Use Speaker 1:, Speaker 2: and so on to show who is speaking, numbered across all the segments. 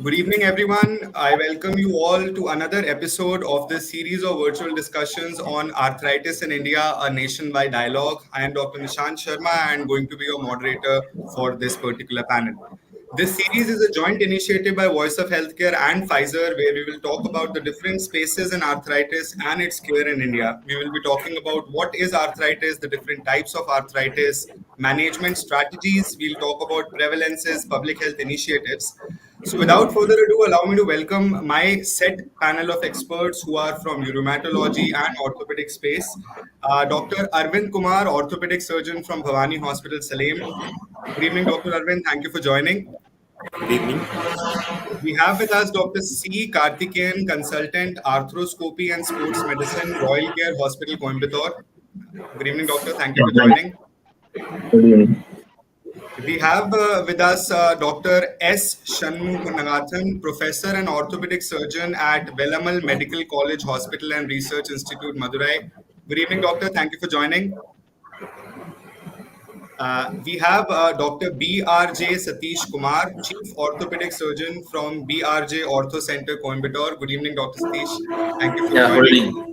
Speaker 1: Good evening, everyone. I welcome you all to another episode of this series of virtual discussions on arthritis in India, a nationwide dialogue. I am Dr. Nishant Sharma and going to be your moderator for this particular panel. This series is a joint initiative by Voice of Healthcare and Pfizer, where we will talk about the different spaces in arthritis and its care in India. We will be talking about what is arthritis, the different types of arthritis, management strategies. We'll talk about prevalences, public health initiatives. So, without further ado, allow me to welcome my set panel of experts who are from rheumatology and orthopedic space. Dr. Arvind Kumar, orthopedic surgeon from Bhavani Hospital, Salem. Good evening, Dr. Arvind. Thank you for joining.
Speaker 2: Good evening.
Speaker 1: We have with us Dr. C. Karthikeyan, consultant, arthroscopy and sports medicine, Royal Care Hospital, Coimbatore. Good evening, doctor. Thank you for joining.
Speaker 2: Good evening.
Speaker 1: We have with us Dr. S. Shanmuganathan, professor and orthopedic surgeon at Velammal Medical College Hospital and Research Institute, Madurai. Good evening, doctor. Thank you for joining. We have Dr. B.R.J. Sathish Kumar, Chief Orthopedic Surgeon from B.R.J. Ortho Center, Coimbatore. Good evening, Dr. Sathish. Thank you for
Speaker 2: Yeah, good
Speaker 1: joining.
Speaker 2: evening.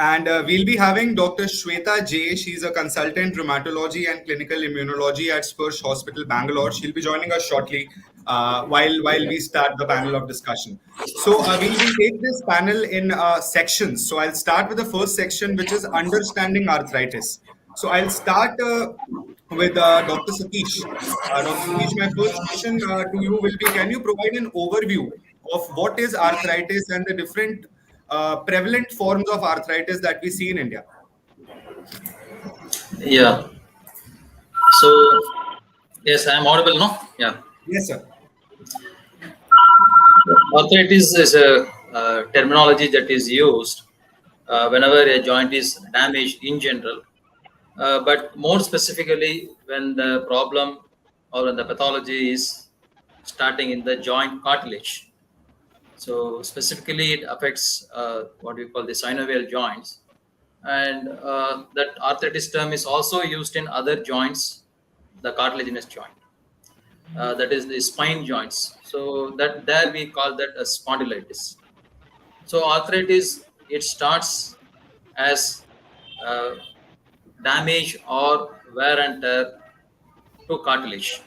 Speaker 1: And we'll be having Dr. Swetha J. She's a consultant rheumatology and clinical immunology at Sparsh Hospital, Bangalore. She'll be joining us shortly while we start the panel of discussion. So we'll take this panel in sections. So I'll start with the first section, which is understanding arthritis. So I'll start with Dr. Sathish. Dr. Sathish, my first question to you will be, can you provide an overview of what is arthritis and the different prevalent forms of arthritis that we see in India?
Speaker 2: Yeah. So, yes, I am audible, no? Yeah.
Speaker 1: Yes, sir.
Speaker 2: Arthritis is a terminology that is used whenever a joint is damaged in general, but more specifically when the problem or when the pathology is starting in the joint cartilage. So, specifically, it affects what we call the synovial joints. And that arthritis term is also used in other joints, the cartilaginous joint, that is the spine joints. So that there we call that a spondylitis. So arthritis, it starts as damage or wear and tear to cartilage.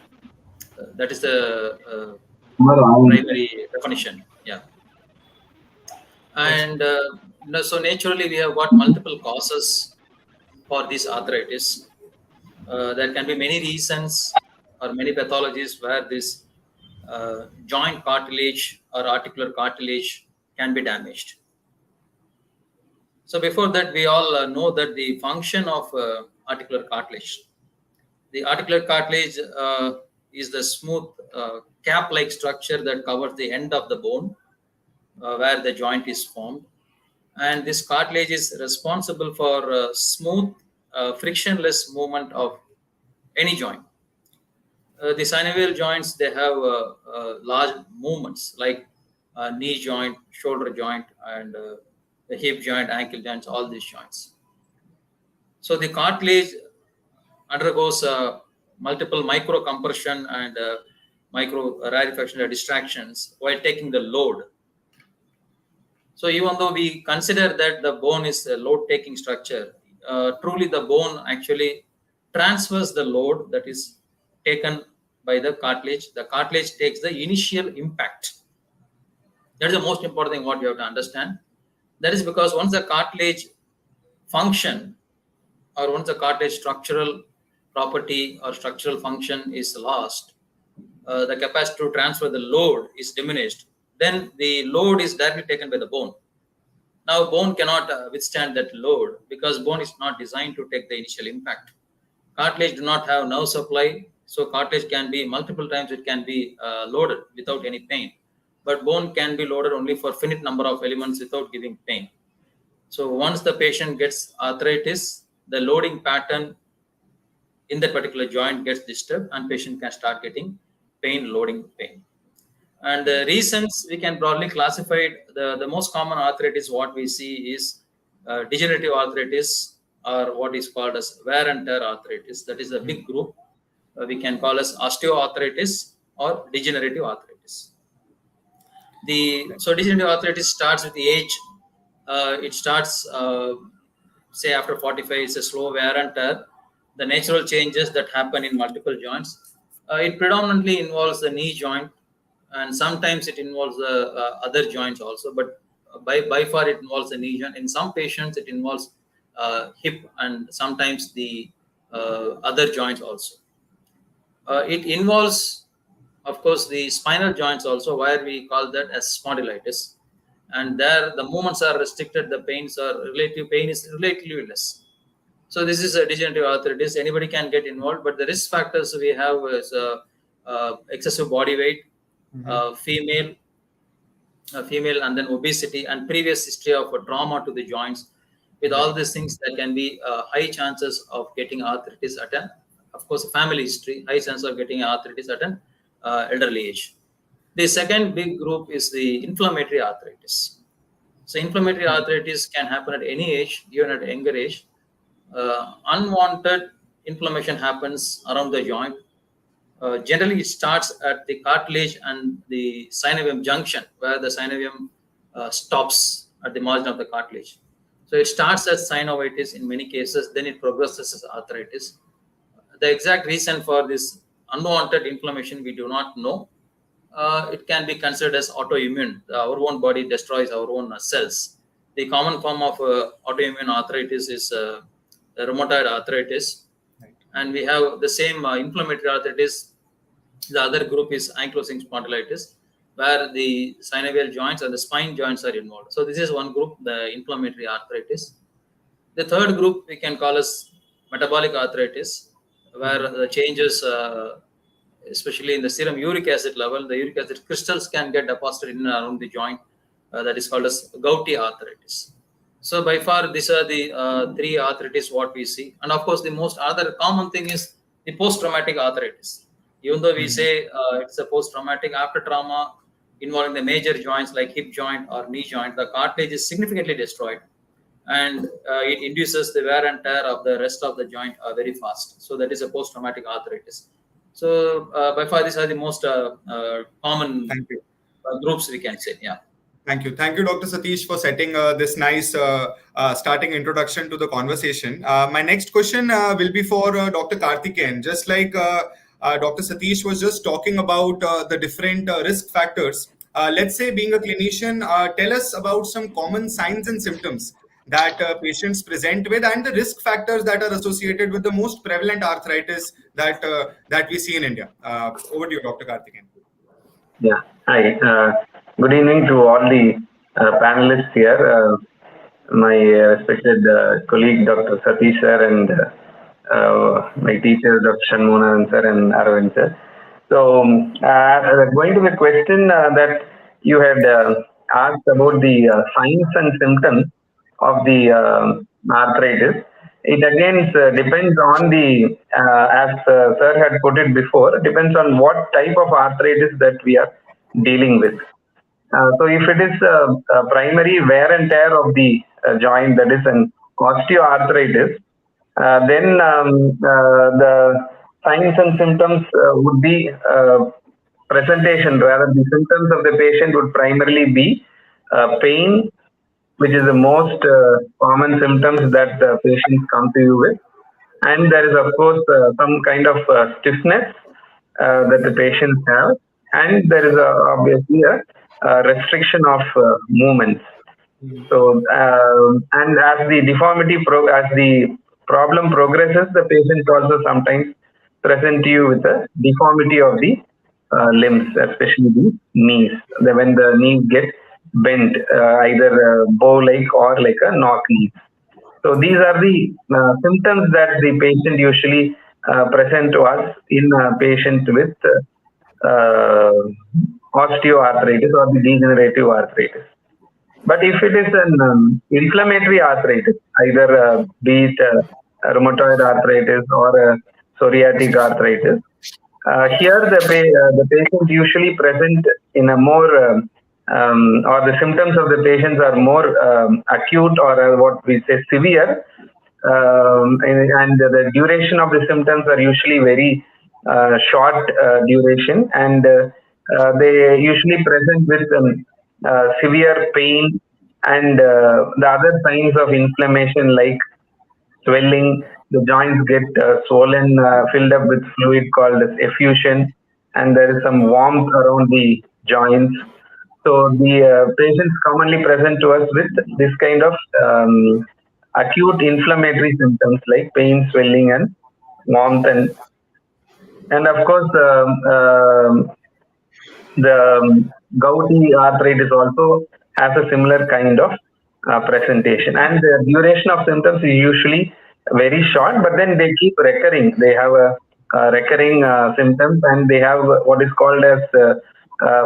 Speaker 2: That is the primary definition. Yeah. And so naturally we have got multiple causes for this arthritis. There can be many reasons or many pathologies where this joint cartilage or articular cartilage can be damaged. So before that, we all know that the function of articular cartilage. The articular cartilage is the smooth cap-like structure that covers the end of the bone where the joint is formed. And this cartilage is responsible for smooth, frictionless movement of any joint. The synovial joints, they have large movements like knee joint, shoulder joint, and the hip joint, ankle joints, all these joints. So the cartilage undergoes multiple micro compression and micro rarefaction or distractions while taking the load. So even though we consider that the bone is a load-taking structure, truly the bone actually transfers the load that is taken by the cartilage. The cartilage takes the initial impact. That is the most important thing what you have to understand. That is because once the cartilage function or once the cartilage structural property or structural function is lost, the capacity to transfer the load is diminished. Then the load is directly taken by the bone. Now, bone cannot withstand that load because bone is not designed to take the initial impact. Cartilage do not have nerve supply, so cartilage can be multiple times it can be loaded without any pain. But bone can be loaded only for finite number of elements without giving pain. So once the patient gets arthritis, the loading pattern in that particular joint gets disturbed and patient can start getting loading pain. And the reasons we can broadly classify it, the most common arthritis what we see is degenerative arthritis or what is called as wear and tear arthritis. That is a big group. We can call as osteoarthritis or degenerative arthritis. arthritis. So degenerative arthritis starts with the age. It starts, say, after 45. It's a slow wear and tear. The natural changes that happen in multiple joints. It predominantly involves the knee joint, and sometimes it involves the other joints also. But by far, it involves the knee joint. In some patients, it involves hip and sometimes the other joints also. It involves, of course, the spinal joints also, where we call that as spondylitis. And there, the movements are restricted. The pain is relatively less. So this is a degenerative arthritis. Anybody can get involved, but the risk factors we have is excessive body weight, female, and then obesity, and previous history of trauma to the joints. With all these things, there can be high chances of getting arthritis at of course, family history, high chance of getting arthritis at an elderly age. The second big group is the inflammatory arthritis. So inflammatory arthritis can happen at any age, even at a younger age. Unwanted inflammation happens around the joint. Generally, it starts at the cartilage and the synovium junction, where the synovium stops at the margin of the cartilage. So it starts as synovitis in many cases, then it progresses as arthritis. The exact reason for this unwanted inflammation we do not know. It can be considered as autoimmune. Our own body destroys our own cells. The common form of autoimmune arthritis is rheumatoid arthritis. Right. And we have the same inflammatory arthritis. The other group is ankylosing spondylitis, where the synovial joints and the spine joints are involved. So this is one group, the inflammatory arthritis. The third group we can call as metabolic arthritis, where the changes, especially in the serum uric acid level, the uric acid crystals can get deposited in and around the joint. That is called as gouty arthritis. So by far, these are the three arthritis what we see. And of course, the most other common thing is the post-traumatic arthritis. Even though we say it's a post-traumatic after trauma involving the major joints like hip joint or knee joint, the cartilage is significantly destroyed, and it induces the wear and tear of the rest of the joint very fast. So that is a post-traumatic arthritis. So by far, these are the most common groups we can say. Yeah.
Speaker 1: Thank you, Dr. Sathish, for setting this nice starting introduction to the conversation. My next question will be for Dr. Karthikeyan. Just like Dr. Sathish was just talking about the different risk factors. Let's say, being a clinician, tell us about some common signs and symptoms that patients present with, and the risk factors that are associated with the most prevalent arthritis that we see in India. Over to you, Dr. Karthikeyan.
Speaker 3: Yeah. Hi. Good evening to all the panelists here. My respected colleague, Dr. Sathish sir, and my teachers, Dr. Shanmuganathan sir and Aravind sir. So, going to the question that you had asked about the signs and symptoms of the arthritis, it again depends on the, as sir had put it before, depends on what type of arthritis that we are dealing with. So if it is a primary wear and tear of the joint, that is an osteoarthritis, then the signs and symptoms would be presentation. Rather, the symptoms of the patient would primarily be pain, which is the most common symptoms that the patients come to you with. And there is, of course, some kind of stiffness that the patients have. And there is obviously a restriction of movements. So, and as the deformity, as the problem progresses, the patients also sometimes present to you with a deformity of the limbs, especially the knees. When the knees get bent, either bow-like or like a knock knee. So these are the symptoms that the patient usually present to us in a patient with osteoarthritis or the degenerative arthritis. But if it is an inflammatory arthritis, either be it rheumatoid arthritis or a psoriatic arthritis, here the patient usually present in a more or the symptoms of the patients are more acute or what we say severe, and the duration of the symptoms are usually very short duration, and they usually present with severe pain and the other signs of inflammation like swelling. The joints get swollen, filled up with fluid called as effusion, and there is some warmth around the joints. So the patients commonly present to us with this kind of acute inflammatory symptoms like pain, swelling, and warmth, and of course the gouty arthritis also has a similar kind of presentation, and the duration of symptoms is usually very short, but then they keep recurring. They have a recurring symptoms, and they have what is called as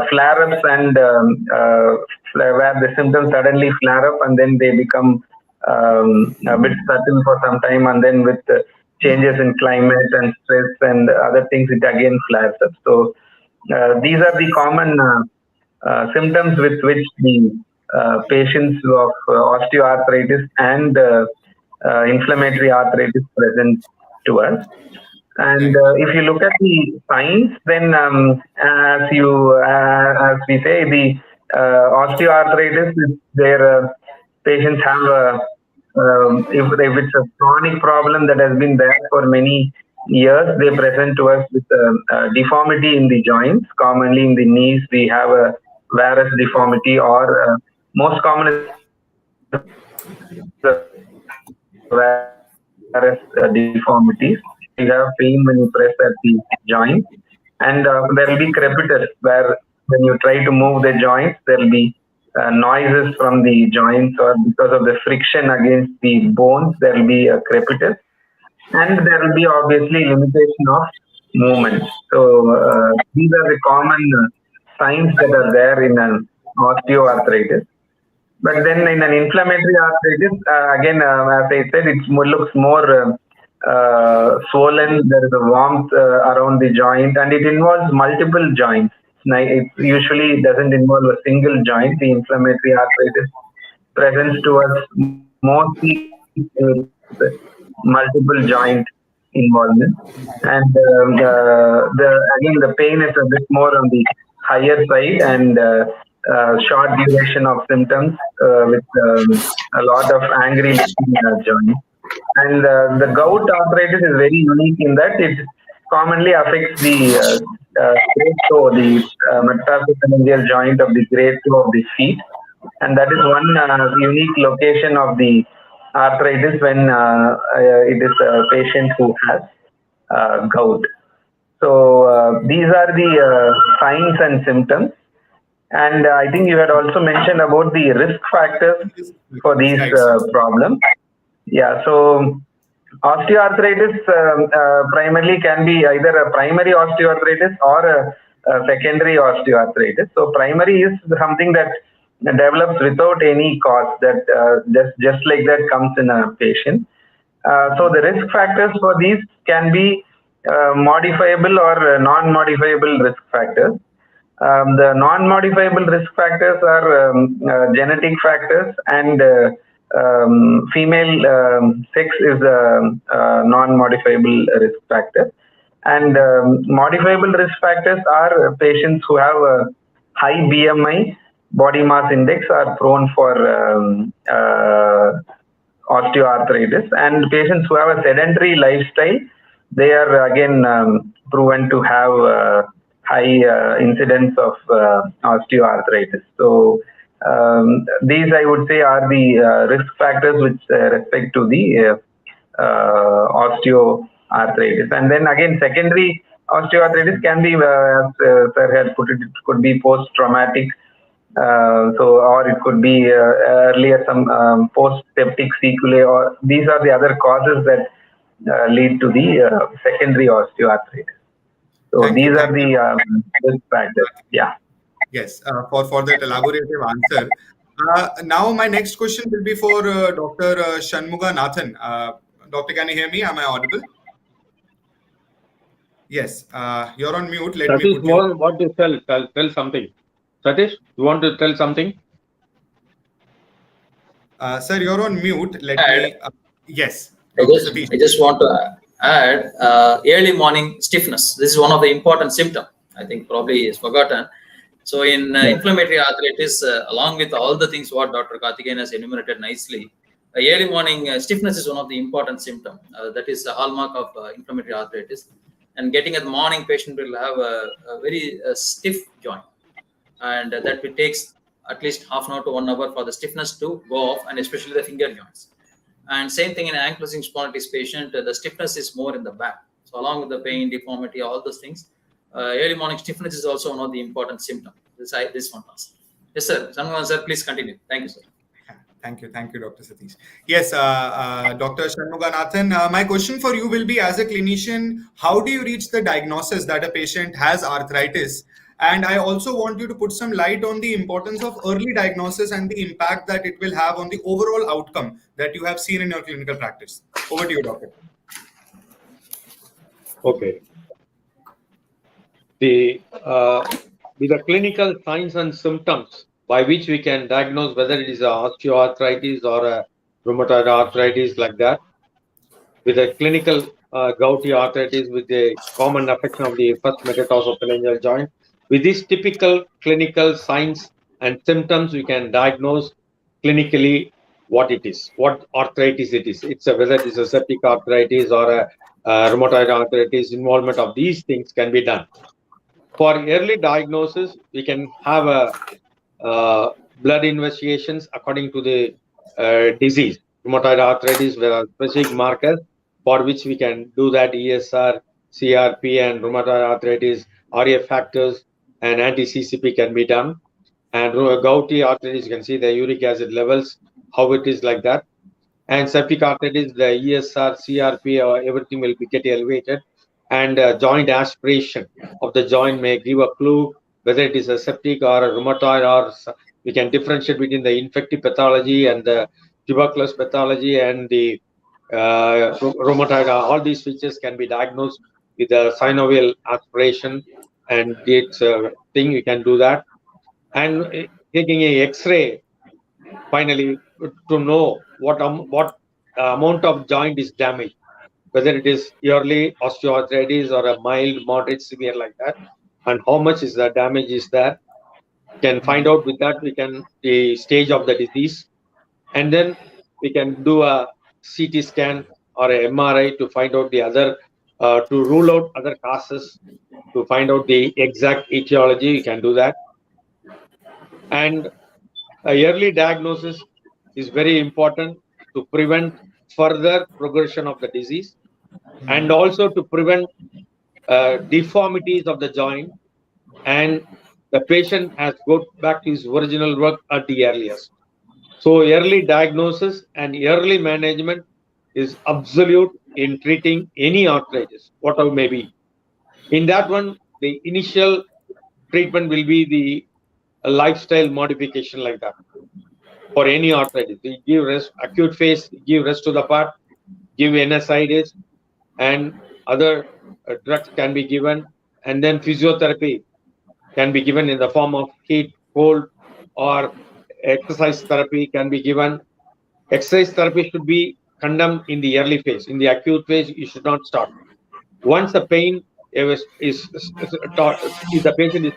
Speaker 3: flare-ups, and where the symptoms suddenly flare up and then they become a bit subtle for some time, and then with changes in climate and stress and other things, it again flares up. So these are the common symptoms with which the patients of osteoarthritis and inflammatory arthritis present to us. And if you look at the signs, then as we say, the osteoarthritis is their patients have if it's a chronic problem that has been there for many years, they present to us with deformity in the joints. Commonly in the knees, we have a varus deformity, or most common is the varus deformities. You have pain when you press at the joint, and there will be crepitus where when you try to move the joints, there will be noises from the joints, or because of the friction against the bones, there will be a crepitus, and there will be obviously limitation of movement. So these are the common signs that are there in an osteoarthritis. But then in an inflammatory arthritis, again, as I said, it looks more swollen. There is a warmth around the joint, and it involves multiple joints. It usually doesn't involve a single joint. The inflammatory arthritis presents to us mostly with multiple joint involvement, and again the pain is a bit more on the higher side, and short duration of symptoms with a lot of angry joints. And the gout arthritis is very unique in that it commonly affects the great toe, the metaphyseal joint of the great toe of the feet, and that is one unique location of the arthritis when it is a patient who has gout. So these are the signs and symptoms. And I think you had also mentioned about the risk factors for these problems. Yeah, so osteoarthritis primarily can be either a primary osteoarthritis or a secondary osteoarthritis. So primary is something that develops without any cause, that just like that comes in a patient. So the risk factors for these can be modifiable or non-modifiable risk factors. The non-modifiable risk factors are genetic factors, and female sex is a non-modifiable risk factor. And modifiable risk factors are patients who have a high BMI, body mass index, are prone for osteoarthritis, and patients who have a sedentary lifestyle, they are again proven to have high incidence of osteoarthritis. So these, I would say, are the risk factors with respect to the osteoarthritis. And then again, secondary osteoarthritis can be, as Sir had put it, it could be post-traumatic. Or it could be earlier some post-septic sequelae, or these are the other causes that lead to the secondary osteoarthritis. So these are the risk factors. Yeah.
Speaker 1: Yes, for that elaborative answer. Now my next question will be for Dr. Shanmuganathan. Doctor, can you hear me? Am I audible? Yes, you're on mute. Let
Speaker 4: Sathish,
Speaker 1: me put you.
Speaker 4: what to tell something. Sathish, you want to tell something?
Speaker 1: Sir, you're on mute. Let me. Yes.
Speaker 2: I just want to add early morning stiffness. This is one of the important symptoms. I think probably is forgotten. So in inflammatory arthritis, along with all the things what Dr. Karthikeyan has enumerated nicely, early morning stiffness is one of the important symptoms. That is a hallmark of inflammatory arthritis. And getting at the morning, patient will have a very stiff joint, and that it takes at least half an hour to 1 hour for the stiffness to go off, and especially the finger joints. And same thing in ankylosing spondylitis patient, the stiffness is more in the back. So along with the pain, deformity, all those things, early morning stiffness is also one of the important symptoms. This one was. Yes, sir. Shanmuganathan, sir, please continue. Thank you, sir.
Speaker 1: Thank you, Dr. Sathish. Yes, Dr. Shanmuganathan, my question for you will be, as a clinician, how do you reach the diagnosis that a patient has arthritis? And I also want you to put some light on the importance of early diagnosis and the impact that it will have on the overall outcome that you have seen in your clinical practice. Over to you, doctor.
Speaker 4: Okay. With the clinical signs and symptoms by which we can diagnose whether it is a osteoarthritis or a rheumatoid arthritis, like that. With a clinical gouty arthritis with a common affection of the first metatarsophalangeal joint. With these typical clinical signs and symptoms, we can diagnose clinically what it is, what arthritis it is. Whether it is a septic arthritis or a rheumatoid arthritis. Involvement of these things can be done. For early diagnosis, we can have a blood investigations according to the disease. Rheumatoid arthritis, there are specific markers for which we can do that. ESR, CRP, and rheumatoid arthritis, RA factors, and anti-CCP can be done. And gouty arthritis, you can see the uric acid levels, how it is like that. And septic arthritis, the ESR, CRP, everything will be get elevated. And joint aspiration of the joint may give a clue whether it is a septic or a rheumatoid, or we can differentiate between the infective pathology and the tuberculous pathology and the rheumatoid. All these features can be diagnosed with a synovial aspiration, and it's thing we can do that. And taking a X-ray, finally, to know what amount of joint is damaged, whether it is early osteoarthritis or a mild, moderate, severe like that, and how much is the damage is there. Can find out with that, we can the stage of the disease, and then we can do a CT scan or a MRI to find out the other, to rule out other causes, to find out the exact etiology. You can do that. And early diagnosis is very important to prevent further progression of the disease, and also to prevent deformities of the joint, and the patient has got back to his original work at the earliest. So early diagnosis and early management is absolute in treating any arthritis, whatever may be. In that one, the initial treatment will be the lifestyle modification like that. For any arthritis, we give rest, acute phase, give rest to the part, give NSAIDs, and other drugs can be given, and then physiotherapy can be given in the form of heat, cold, or exercise therapy can be given. Exercise therapy should be condemned in the early phase. In the acute phase, you should not start. Once the pain if the patient is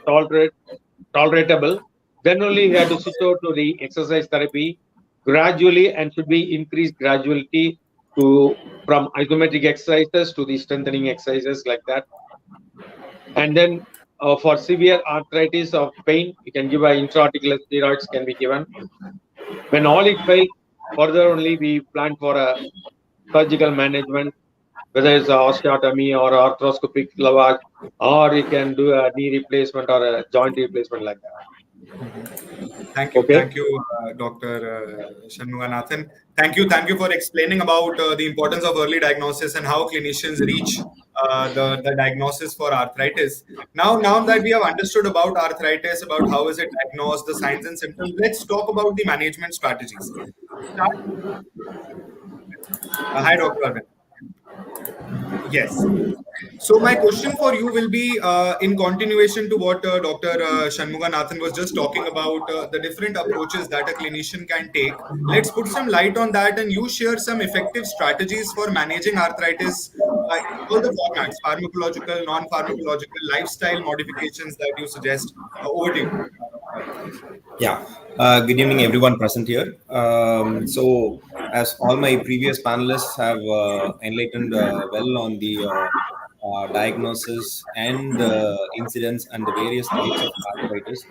Speaker 4: tolerable, then only we have to switch over to the exercise therapy gradually, and should be increased gradually from isometric exercises to the strengthening exercises like that. And then for severe arthritis of pain, you can give intra-articular steroids can be given. When all it fails, further only we plan for a surgical management, whether it's osteotomy or arthroscopic lavage, or you can do a knee replacement or a joint replacement like that.
Speaker 1: Thank you, Dr. Shanmuganathan. Thank you for explaining about the importance of early diagnosis and how clinicians reach the diagnosis for arthritis. Now that we have understood about arthritis, about how is it diagnosed, the signs and symptoms, let's talk about the management strategies. Hi, Dr. Aravind. Yes. So my question for you will be in continuation to what Dr. Shanmuganathan was just talking about, the different approaches that a clinician can take. Let's put some light on that, and you share some effective strategies for managing arthritis in all the formats: pharmacological, non-pharmacological, lifestyle modifications that you suggest. Over to you.
Speaker 5: Yeah. Good evening, everyone present here. As all my previous panelists have enlightened well on the diagnosis and the incidence and the various types of arthritis.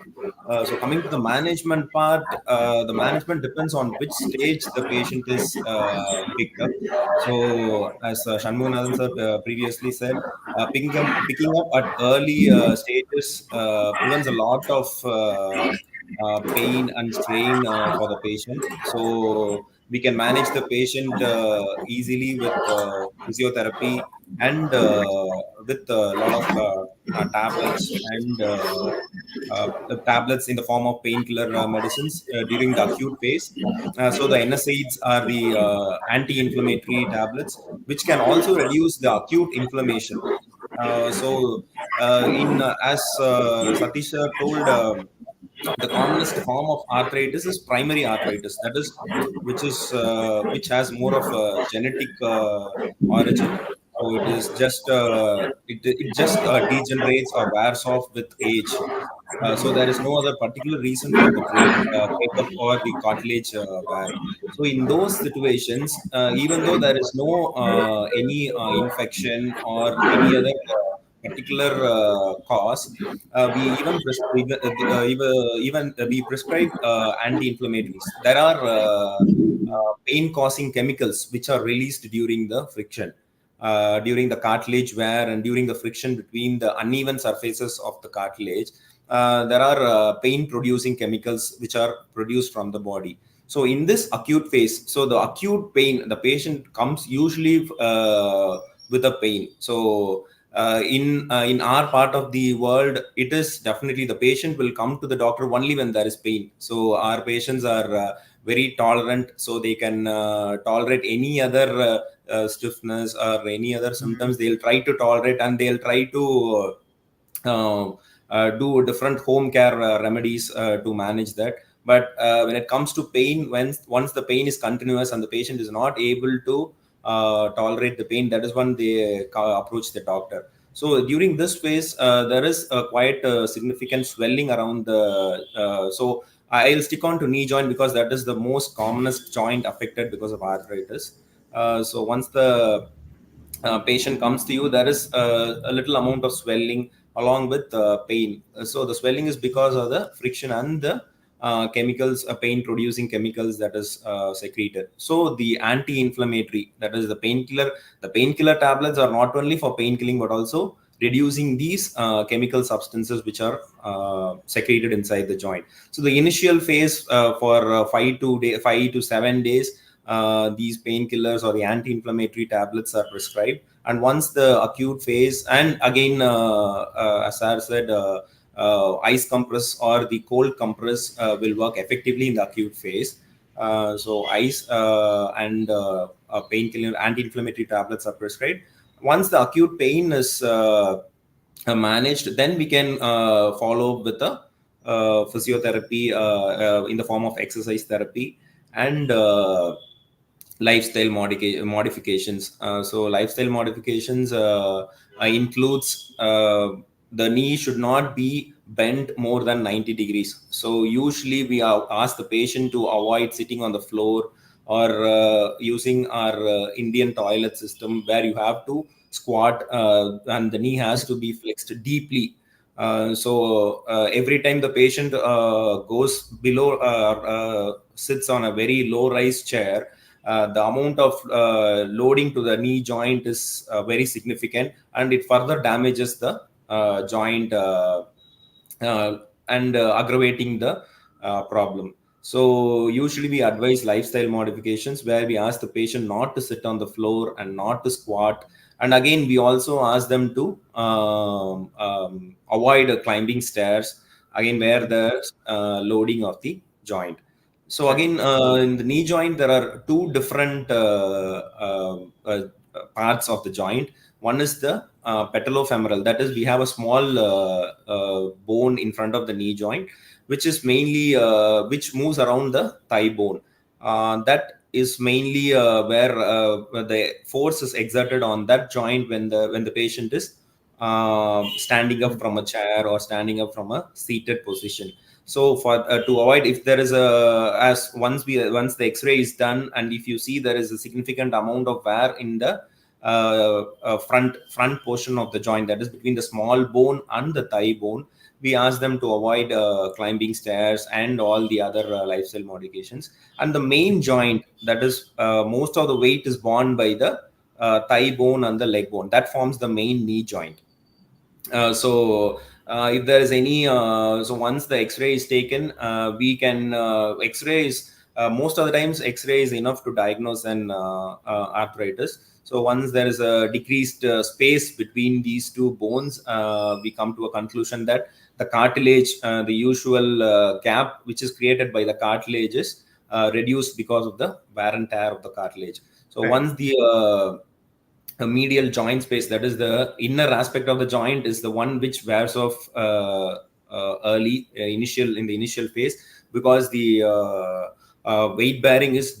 Speaker 5: Coming to the management part, the management depends on which stage the patient is picked up. So, as Shanmuganathan sir previously said, picking up at early stages prevents a lot of pain and strain for the patient. So we can manage the patient easily with physiotherapy and with a lot of tablets and tablets in the form of painkiller medicines during the acute phase. The NSAIDs are the anti-inflammatory tablets, which can also reduce the acute inflammation. In as Sathish sir told, the commonest form of arthritis is primary arthritis. That is, which has more of a genetic origin. So it is just it just degenerates or wears off with age. So there is no other particular reason for the breakup or the cartilage wear. So in those situations, even though there is no any infection or any other particular cause, we even we prescribe anti-inflammatories. There are pain-causing chemicals which are released during the friction, during the cartilage wear, and during the friction between the uneven surfaces of the cartilage. There are pain-producing chemicals which are produced from the body. So in this acute phase, so the acute pain, the patient comes usually with a pain. So in our part of the world, it is definitely the patient will come to the doctor only when there is pain. So our patients are very tolerant, so they can tolerate any other stiffness or any other symptoms. They'll try to tolerate, and they'll try to do different home care remedies to manage that. But when it comes to pain, once the pain is continuous and the patient is not able to tolerate the pain, that is when they approach the doctor. So during this phase, there is quite significant swelling around the. I'll stick on to knee joint because that is the most commonest joint affected because of arthritis. So once the patient comes to you, there is a little amount of swelling along with pain. So the swelling is because of the friction and the chemicals, pain producing chemicals that is secreted. So the anti-inflammatory, that is the painkiller tablets are not only for pain killing but also reducing these chemical substances which are secreted inside the joint. So the initial phase for 5 to 7 days, these painkillers or the anti-inflammatory tablets are prescribed. And once the acute phase, and again, as I said, ice compress or the cold compress will work effectively in the acute phase. So ice and painkiller, anti-inflammatory tablets are prescribed. Once the acute pain is managed, then we can follow with a physiotherapy in the form of exercise therapy and lifestyle modifications. So lifestyle modifications includes the knee should not be bent more than 90 degrees. So usually we ask the patient to avoid sitting on the floor or using our Indian toilet system where you have to squat and the knee has to be flexed deeply. Every time the patient goes below sits on a very low rise chair, the amount of loading to the knee joint is very significant, and it further damages the joint and aggravating the problem. So usually we advise lifestyle modifications where we ask the patient not to sit on the floor and not to squat. And again, we also ask them to avoid climbing stairs, again, where the loading of the joint. So again, in the knee joint, there are two different parts of the joint. One is the patellofemoral. That is, we have a small bone in front of the knee joint, which is mainly which moves around the thigh bone. That is mainly where the force is exerted on that joint when the patient is standing up from a chair or standing up from a seated position. So for to avoid, if there is a, as once the X-ray is done, and if you see there is a significant amount of wear in the front portion of the joint, that is between the small bone and the thigh bone, we ask them to avoid climbing stairs and all the other lifestyle modifications. And the main joint, that is most of the weight is borne by the thigh bone and the leg bone, that forms the main knee joint. If there is any, so once the X-ray is taken, we can X-ray is most of the times X-ray is enough to diagnose an arthritis. So once there is a decreased space between these two bones, we come to a conclusion that the cartilage, the usual gap which is created by the cartilage is reduced because of the wear and tear of the cartilage. So once the medial joint space, that is the inner aspect of the joint, is the one which wears off early in the initial phase, because the weight bearing is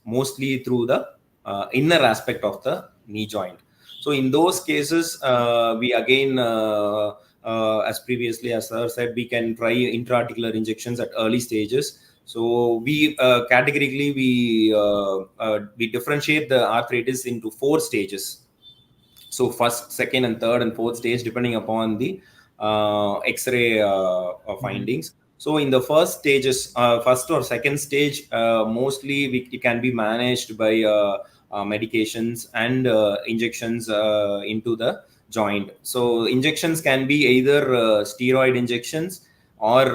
Speaker 5: mostly through the inner aspect of the knee joint. So in those cases, we again, as previously as sir said, we can try intra-articular injections at early stages. So we categorically we differentiate the arthritis into 4 stages. So first, second, and third, and fourth stage, depending upon the X-ray findings. So in the first stages, first or second stage, mostly it can be managed by medications and injections into the joint. So injections can be either steroid injections or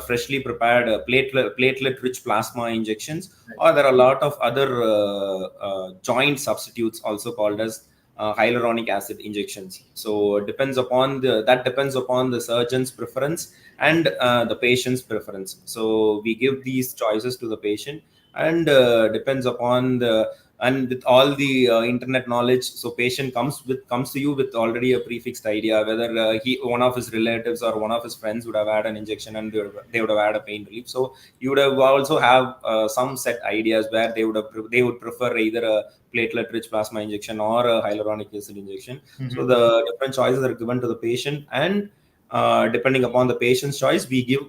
Speaker 5: freshly prepared platelet-rich plasma injections, or there are a lot of other joint substitutes also called as hyaluronic acid injections. So it depends upon the surgeon's preference and the patient's preference. So we give these choices to the patient, and depends upon and with all the internet knowledge, so patient comes to you with already a prefixed idea whether one of his relatives or one of his friends would have had an injection and they would have had a pain relief. So you would have also have some set ideas where they would prefer either a platelet rich plasma injection or a hyaluronic acid injection. So the different choices are given to the patient, and depending upon the patient's choice, we give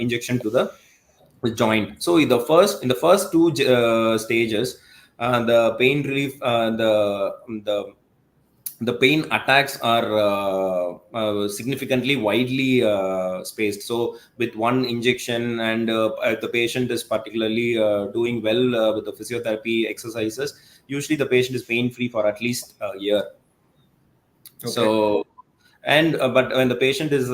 Speaker 5: injection to the joint. So in the first 2 stages, the pain relief, the pain attacks are significantly widely spaced. So with one injection, and the patient is particularly doing well with the physiotherapy exercises, usually the patient is pain free for at least a year. Okay. So, and but when the patient is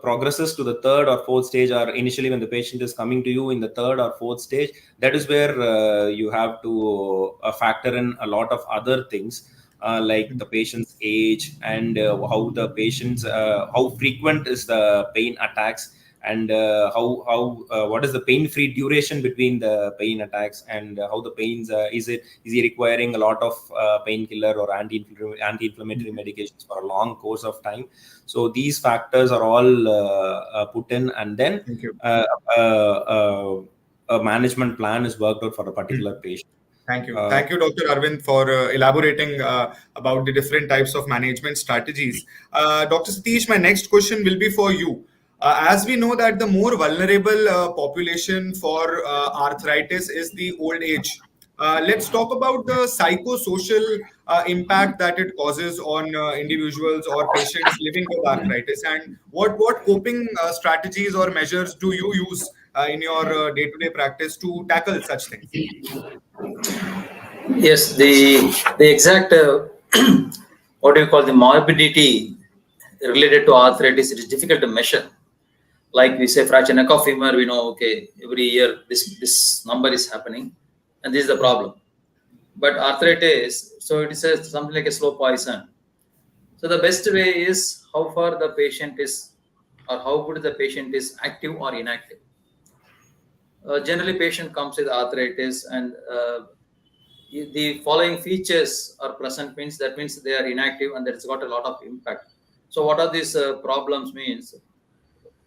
Speaker 5: progresses to the third or fourth stage, or initially when the patient is coming to you in the third or fourth stage, that is where you have to factor in a lot of other things, like the patient's age, and how the patient's how frequent is the pain attacks, and what is the pain free duration between the pain attacks, and how the pains is he requiring a lot of painkiller or anti-inflammatory medications for a long course of time. So these factors are all put in, and then a management plan is worked out for a particular patient.
Speaker 1: Thank you. Thank you, Dr. Aravind, for elaborating about the different types of management strategies. Dr. Sathish, my next question will be for you. As we know that the more vulnerable population for arthritis is the old age. Let's talk about the psychosocial impact that it causes on individuals or patients living with arthritis, and what coping strategies or measures do you use in your day-to-day practice to tackle such things?
Speaker 2: Yes, the exact what do you call the morbidity related to arthritis, it is difficult to measure. Like we say fracture neck of femur, we know, okay, every year this number is happening, and this is the problem. But arthritis, so it is something like a slow poison. So the best way is how far the patient is, or how good the patient is active or inactive. Generally, patient comes with arthritis, and the following features are present, means that means they are inactive and that's got a lot of impact. So what are these problems means?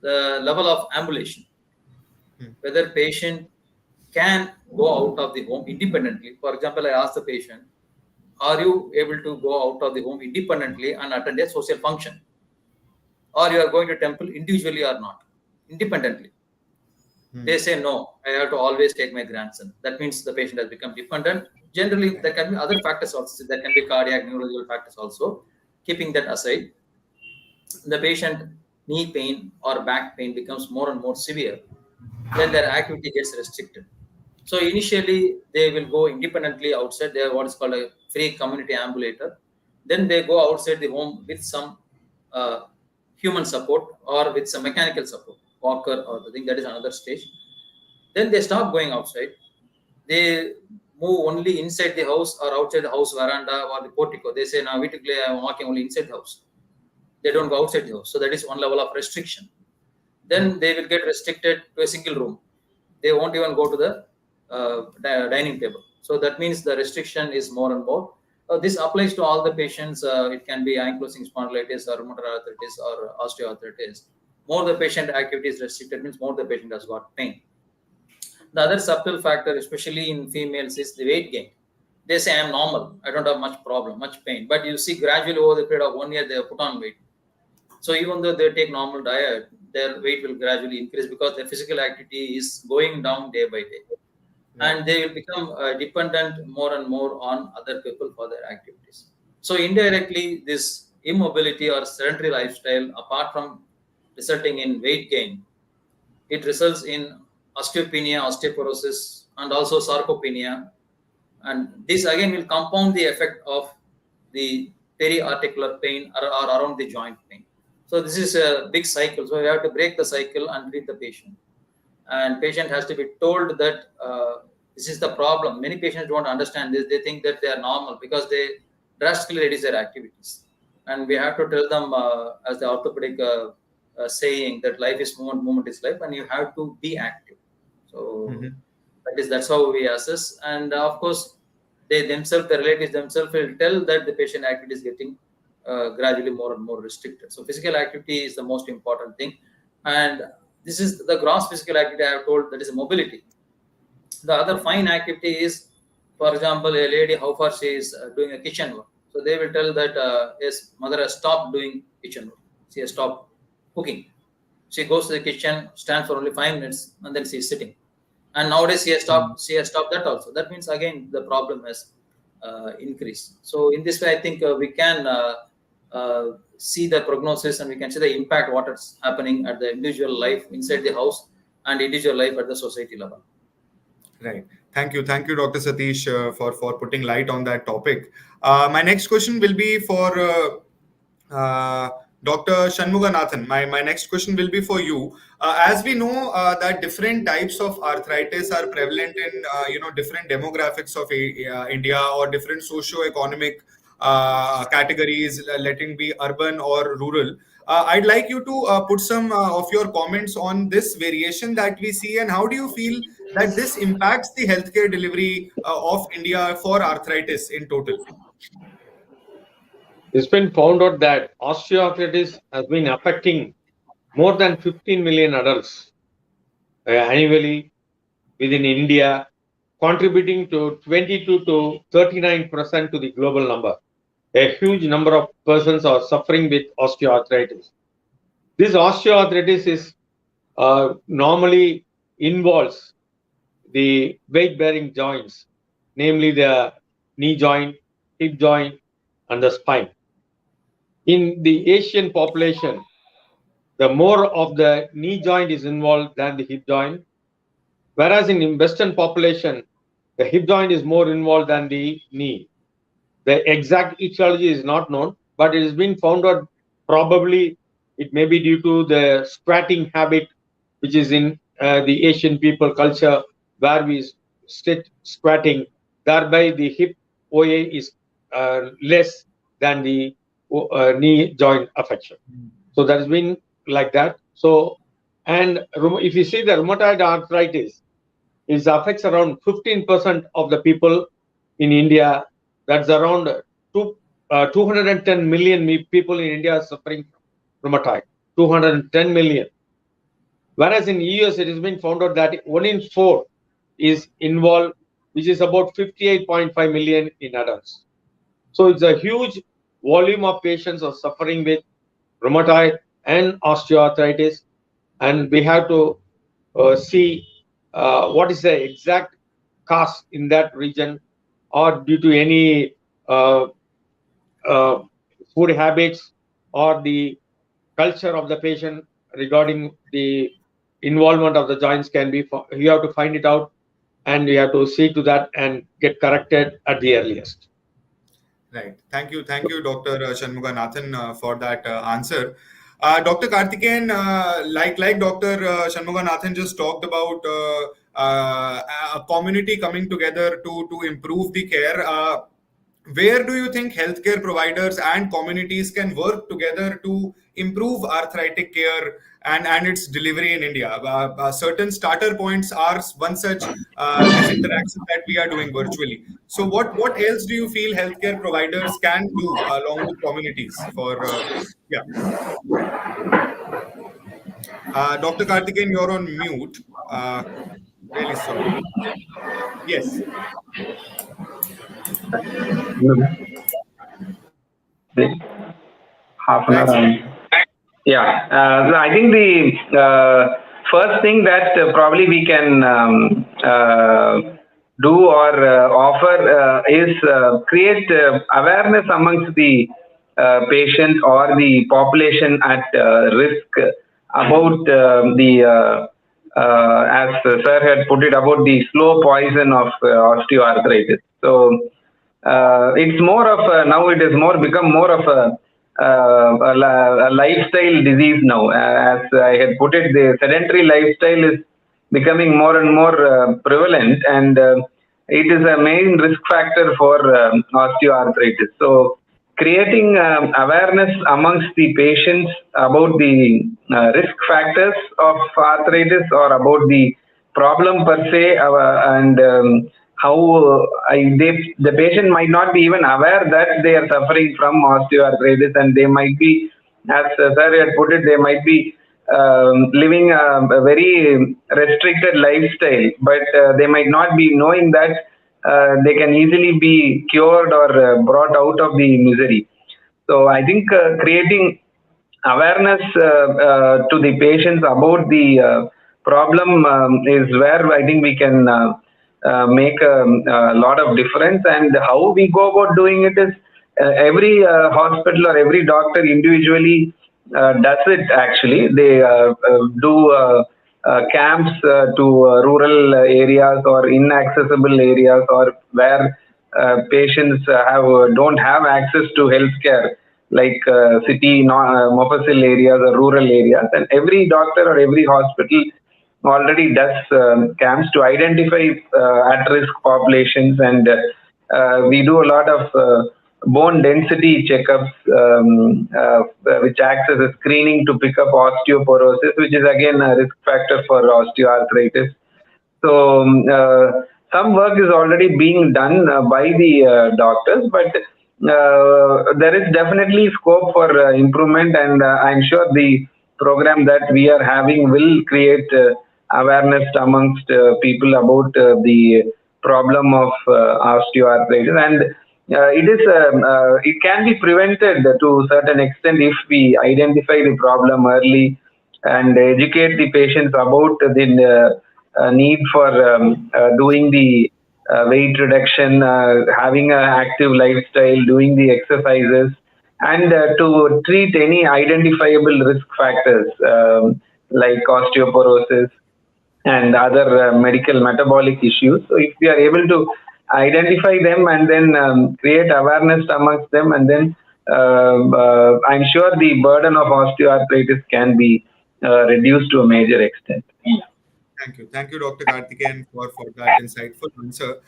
Speaker 2: The level of ambulation, whether patient can go out of the home independently. For example, I ask the patient, are you able to go out of the home independently and attend a social function? Or you are going to temple individually or not, independently? They say, no, I have to always take my grandson. That means the patient has become dependent. Generally, there can be other factors also. There can be cardiac, neurological factors also. Keeping that aside, the patient knee pain or back pain becomes more and more severe, then their activity gets restricted. So initially, they will go independently outside. They are what is called a free community ambulator. Then they go outside the home with some human support or with some mechanical support, walker or the thing. That is another stage. Then they stop going outside. They move only inside the house or outside the house veranda or the portico. They say, now, I am walking only inside the house. They don't go outside the house. So that is one level of restriction. Then they will get restricted to a single room. They won't even go to the dining table. So that means the restriction is more and more. This applies to all the patients. It can be ankylosing spondylitis or rheumatoid arthritis or osteoarthritis. More the patient activity is restricted means more the patient has got pain. The other subtle factor, especially in females, is the weight gain. They say, I am normal. I don't have much problem, much pain. But you see gradually over the period of 1 year, they have put on weight. So even though they take normal diet, their weight will gradually increase because their physical activity is going down day by day. And they will become dependent more and more on other people for their activities. So indirectly, this immobility or sedentary lifestyle, apart from resulting in weight gain, it results in osteopenia, osteoporosis, and also sarcopenia. And this again will compound the effect of the periarticular pain or around the joint pain. So this is a big cycle. So we have to break the cycle and treat the patient. And patient has to be told that this is the problem. Many patients don't understand this. They think that they are normal because they drastically reduce their activities. And we have to tell them, as the orthopedic saying, that life is movement, movement is life, and you have to be active. So that's how we assess. And of course, they themselves, the relatives themselves will tell that the patient activity is getting gradually more and more restricted. So physical activity is the most important thing. And this is the gross physical activity I have told, that is mobility. The other fine activity is, for example, a lady, how far she is doing a kitchen work. So they will tell that, yes, mother has stopped doing kitchen work. She has stopped cooking. She goes to the kitchen, stands for only 5 minutes, and then she is sitting. And nowadays she has stopped that also. That means again the problem has increased. So in this way, I think we can see the prognosis and we can see the impact what is happening at the individual life inside the house and individual life at the society level.
Speaker 1: Right. Thank you, Dr. Sathish, for putting light on that topic. My next question will be for Dr. Shanmuganathan. My next question will be for you. As we know that different types of arthritis are prevalent in different demographics of India or different socio-economic categories, letting be urban or rural. I'd like you to put some of your comments on this variation that we see, and how do you feel that this impacts the healthcare delivery of India for arthritis in total?
Speaker 4: It's been found out that osteoarthritis has been affecting more than 15 million adults annually within India, contributing to 22 to 39% to the global number. A huge number of persons are suffering with osteoarthritis. This osteoarthritis is normally involves the weight-bearing joints, namely the knee joint, hip joint, and the spine. In the Asian population, the more of the knee joint is involved than the hip joint, whereas in Western population, the hip joint is more involved than the knee. The exact etiology is not known, but it has been found out probably it may be due to the squatting habit, which is in the Asian people culture, where we sit squatting. Thereby, the hip OA is less than the knee joint affection. So that has been like that. So, and if you see the rheumatoid arthritis, it affects around 15% of the people in India. That's around 210 million people in India are suffering from rheumatoid. 210 million. Whereas in US, it has been found out that 1 in 4 is involved, which is about 58.5 million in adults. So it's a huge volume of patients are suffering with rheumatoid and osteoarthritis, and we have to see what is the exact cause in that region, or due to any uh, uh, food habits or the culture of the patient regarding the involvement of the joints can be. You have to find it out, and you have to see to that and get corrected at the earliest.
Speaker 1: Right. Thank you, Dr. Shanmuganathan, for that answer. Dr. Karthikeyan, like Dr. Shanmuganathan just talked about a community coming together to improve the care. Where do you think healthcare providers and communities can work together to improve arthritic care and its delivery in India? Certain starter points are one such this interaction that we are doing virtually. So, what else do you feel healthcare providers can do along with communities for? Yeah, Dr. Karthikeyan, you're on mute. Really sorry. Yes.
Speaker 3: Half an
Speaker 1: Right.
Speaker 3: hour. Yeah, I think the first thing that probably we can do or offer is create awareness amongst the patients or the population at risk about as sir had put it, about the slow poison of osteoarthritis. So it's more of now it is more become more of a lifestyle disease now. As I had put it, the sedentary lifestyle is becoming more and more prevalent, and it is a main risk factor for osteoarthritis. So creating awareness amongst the patients about the risk factors of arthritis or about the problem per se, and how the patient might not be even aware that they are suffering from osteoarthritis, and they might be, as sir had put it, they might be living a very restricted lifestyle, but they might not be knowing that they can easily be cured or brought out of the misery. So I think creating awareness to the patients about the problem is where I think we can make a lot of difference. And how we go about doing it is every hospital or every doctor individually does it. Actually, they do camps to rural areas or inaccessible areas, or where patients don't have access to healthcare, like city, mofussil areas or rural areas. And every doctor or every hospital already does camps to identify at-risk populations, and we do a lot of bone density checkups, which acts as a screening to pick up osteoporosis, which is again a risk factor for osteoarthritis. So some work is already being done by the doctors, but there is definitely scope for improvement, and I'm sure the program that we are having will create awareness amongst people about the problem of osteoarthritis, and it can be prevented to a certain extent if we identify the problem early and educate the patients about the need for doing the weight reduction, having an active lifestyle, doing the exercises, and to treat any identifiable risk factors like osteoporosis and other medical metabolic issues. So if we are able to identify them and then create awareness amongst them, and then I'm sure the burden of osteoarthritis can be reduced to a major extent.
Speaker 1: Thank you, Dr. Karthikeyan, for that insightful answer.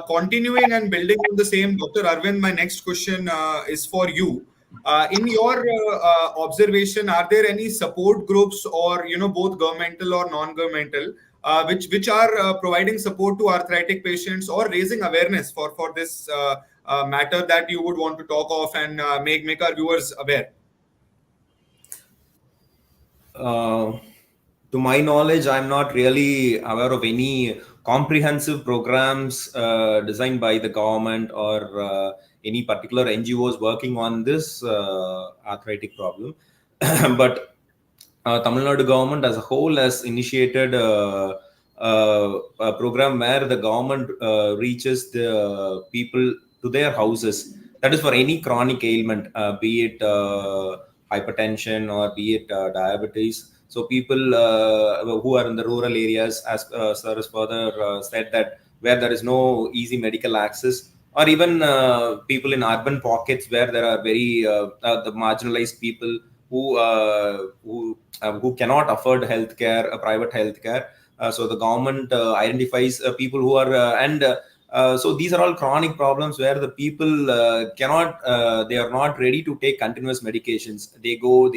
Speaker 1: Continuing and building on the same, Dr. Aravind, my next question is for you. In your observation, are there any support groups, or both governmental or non-governmental, which are providing support to arthritic patients or raising awareness for this matter that you would want to talk of and make our viewers aware?
Speaker 5: To my knowledge, I'm not really aware of any comprehensive programs designed by the government or any particular NGOs working on this arthritic problem. But Tamil Nadu government as a whole has initiated a program where the government reaches the people to their houses. That is for any chronic ailment, be it hypertension or be it diabetes. So people who are in the rural areas, as Sir has further said, that where there is no easy medical access, or even people in urban pockets where there are very the marginalized people who cannot afford healthcare, private healthcare. So the government identifies people who are so these are all chronic problems where the people they are not ready to take continuous medications. They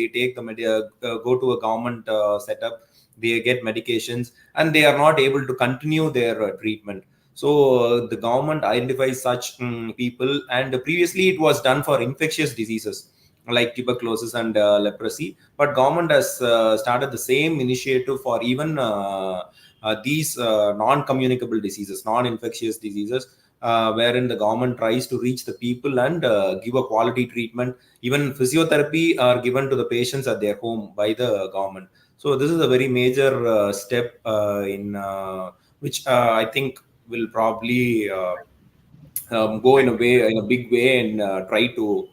Speaker 5: take go to a government setup, they get medications, and they are not able to continue their treatment. So the government identifies such people, and previously it was done for infectious diseases like tuberculosis and leprosy. But government has started the same initiative for even these non-communicable diseases, non-infectious diseases, wherein the government tries to reach the people and give a quality treatment. Even physiotherapy are given to the patients at their home by the government. So this is a very major step in which I think will probably go in a big way, and try to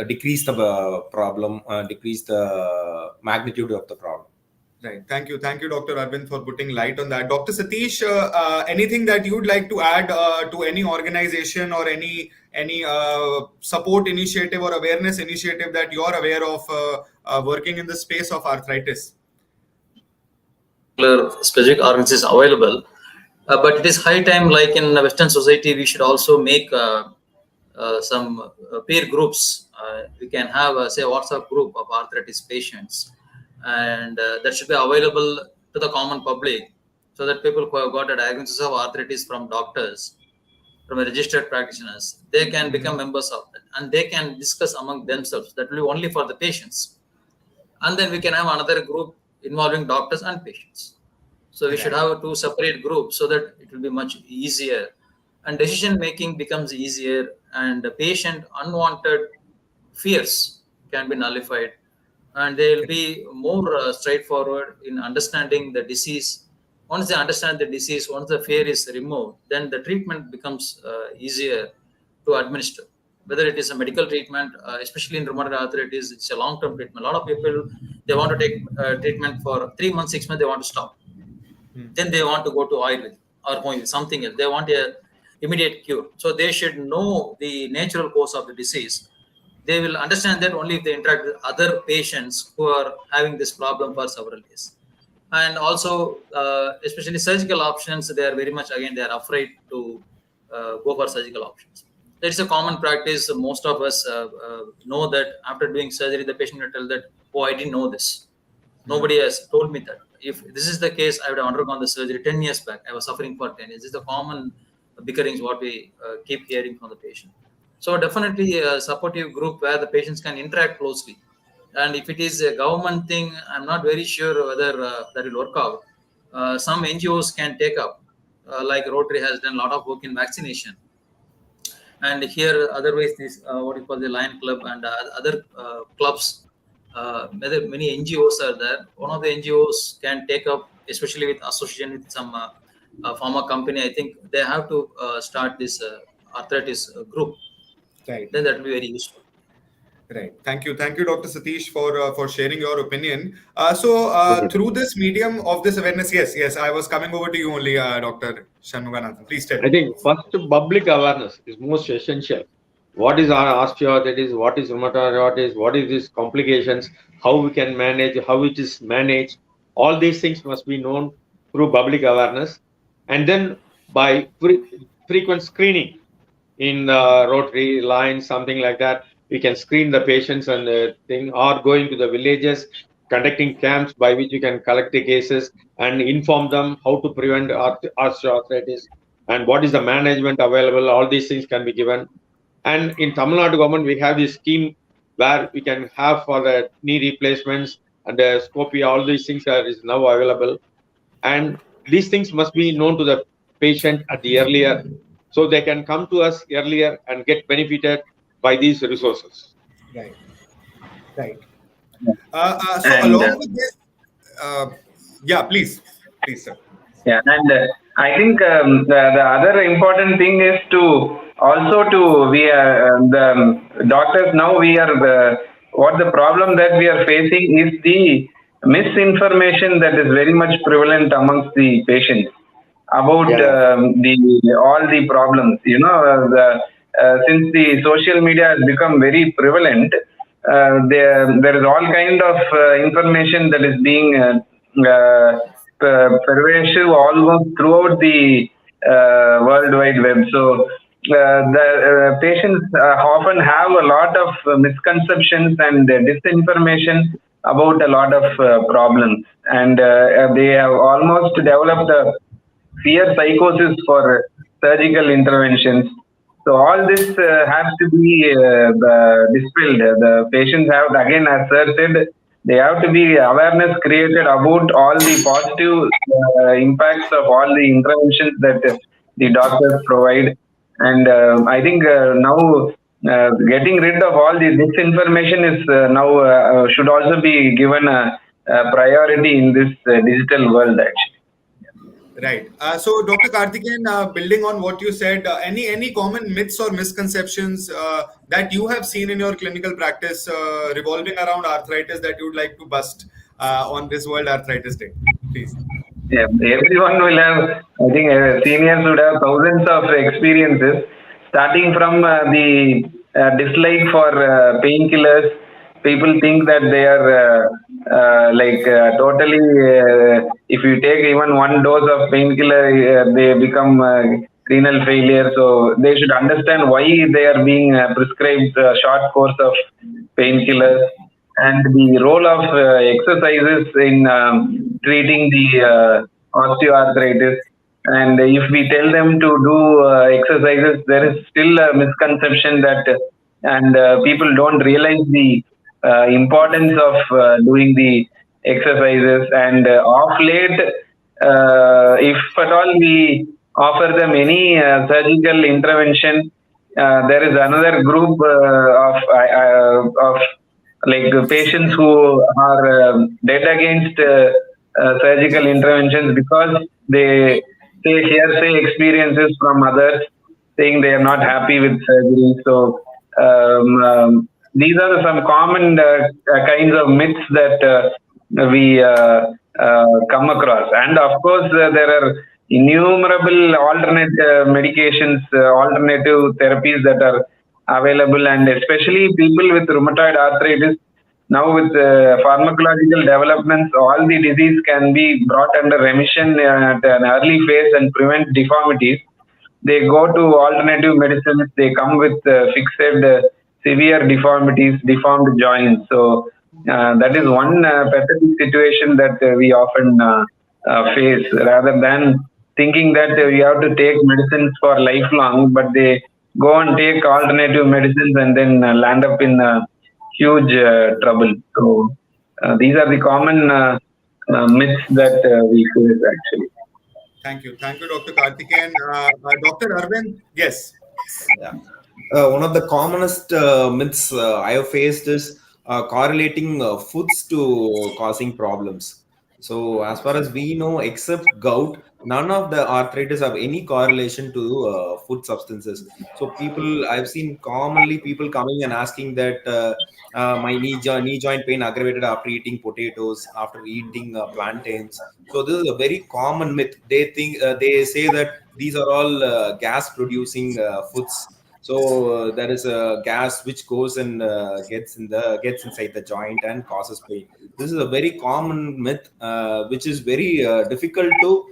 Speaker 5: decrease the problem, decrease the magnitude of the problem.
Speaker 1: Right. Thank you, Dr. Aravind, for putting light on that. Dr. Sathish, anything that you'd like to add to any organization or any support initiative or awareness initiative that you're aware of working in the space of arthritis?
Speaker 2: Specific organizations available, but it is high time, like in Western society, we should also make some peer groups. We can have say a WhatsApp group of arthritis patients, and that should be available to the common public, so that people who have got a diagnosis of arthritis from doctors, from registered practitioners, they can become members of that, and they can discuss among themselves. That will be only for the patients, and then we can have another group involving doctors and patients. So we should have two separate groups so that it will be much easier, and decision making becomes easier, and the patient unwanted fears can be nullified, and they will be more straightforward in understanding the disease. Once they understand the disease, once the fear is removed, then the treatment becomes easier to administer. Whether it is a medical treatment, especially in rheumatoid arthritis, it's a long-term treatment. A lot of people, they want to take treatment for 3 months, 6 months, they want to stop. Then they want to go to Ayurveda or something else. They want a immediate cure. So they should know the natural course of the disease. They will understand that only if they interact with other patients who are having this problem for several days. And also, especially surgical options, they are very much, again, they are afraid to go for surgical options. It's a common practice. Most of us know that after doing surgery, the patient will tell that, oh, I didn't know this. Nobody has told me that. If this is the case, I would have undergone the surgery 10 years back. I was suffering for 10 years. This is the common bickerings what we keep hearing from the patient. So definitely a supportive group where the patients can interact closely. And if it is a government thing, I'm not very sure whether that will work out. Some NGOs can take up, like Rotary has done a lot of work in vaccination. And here, otherwise, this what is called the Lion Club and other clubs, many NGOs are there. One of the NGOs can take up, especially with association with some pharma company. I think they have to start this arthritis group.
Speaker 1: Right.
Speaker 2: Then that will be very useful.
Speaker 1: Right. Thank you, Dr. Sathish, for sharing your opinion. Through this medium of this awareness, yes, I was coming over to you only, Dr. Shanmuganathan. Please tell.
Speaker 4: I think first public awareness is most essential. What is our osteoarthritis? What is rheumatoid arthritis? What is these complications? How we can manage? How it is managed? All these things must be known through public awareness, and then by frequent screening in Rotary lines, something like that. We can screen the patients and thing, or going to the villages conducting camps by which we can collect the cases and inform them how to prevent osteoarthritis and what is the management available. All these things can be given. And in Tamil Nadu government, we have this scheme where we can have for the knee replacements and the scopy, all these things is now available. And these things must be known to the patient at the earlier, so they can come to us earlier and get benefited by these resources.
Speaker 1: Right. Right. So
Speaker 3: And
Speaker 1: along with this, yeah, please, sir.
Speaker 3: yeah, and I think the other important thing is to also to we are the doctors now we are what the problem that we are facing is the misinformation that is very much prevalent amongst the patients about
Speaker 4: Yeah.
Speaker 3: the all the problems. Since the social media has become very prevalent, there is all kind of information that is being pervasive almost throughout the World Wide Web. So the patients often have a lot of misconceptions and disinformation about a lot of problems, and they have almost developed a fear psychosis for surgical interventions. So all this has to be dispelled. The patients have, again, as sir said, they have to be awareness created about all the positive impacts of all the interventions that the doctors provide. And I think now getting rid of all the disinformation is now should also be given a priority in this digital world, actually.
Speaker 1: Right. So, Dr. Karthikeyan, building on what you said, any common myths or misconceptions that you have seen in your clinical practice revolving around arthritis that you would like to bust on this World Arthritis Day, please?
Speaker 3: Yeah, everyone will have, I think seniors would have thousands of experiences, starting from the dislike for painkillers. People think that they are totally, if you take even one dose of painkiller, they become renal failure. So they should understand why they are being prescribed a short course of painkillers, and the role of exercises in treating the osteoarthritis. And if we tell them to do exercises, there is still a misconception that, and people don't realize the importance of doing the exercises. And off late, if at all we offer them any surgical intervention, there is another group of like patients who are dead against surgical interventions because they say hearsay experiences from others saying they are not happy with surgery. So these are some common kinds of myths that we come across. And of course, there are innumerable alternate medications, alternative therapies that are available, and especially people with rheumatoid arthritis. Now, with pharmacological developments, all the disease can be brought under remission at an early phase and prevent deformities. They go to alternative medicines, they come with fixed severe deformities, deformed joints. So that is one pathetic situation that we often face, rather than thinking that we have to take medicines for lifelong, but they go and take alternative medicines and then land up in huge trouble. So these are the common myths that we face, actually.
Speaker 1: Thank you, Dr. Karthikeyan. Dr. Aravind, yes.
Speaker 5: Yeah. One of the commonest myths I have faced is correlating foods to causing problems. So, as far as we know, except gout, none of the arthritis have any correlation to food substances. So, I've seen commonly people coming and asking that my knee joint pain aggravated after eating potatoes, after eating plantains. So, this is a very common myth. They say that these are all gas producing foods. So there is a gas which goes and gets inside the joint and causes pain. This is a very common myth, which is very difficult to.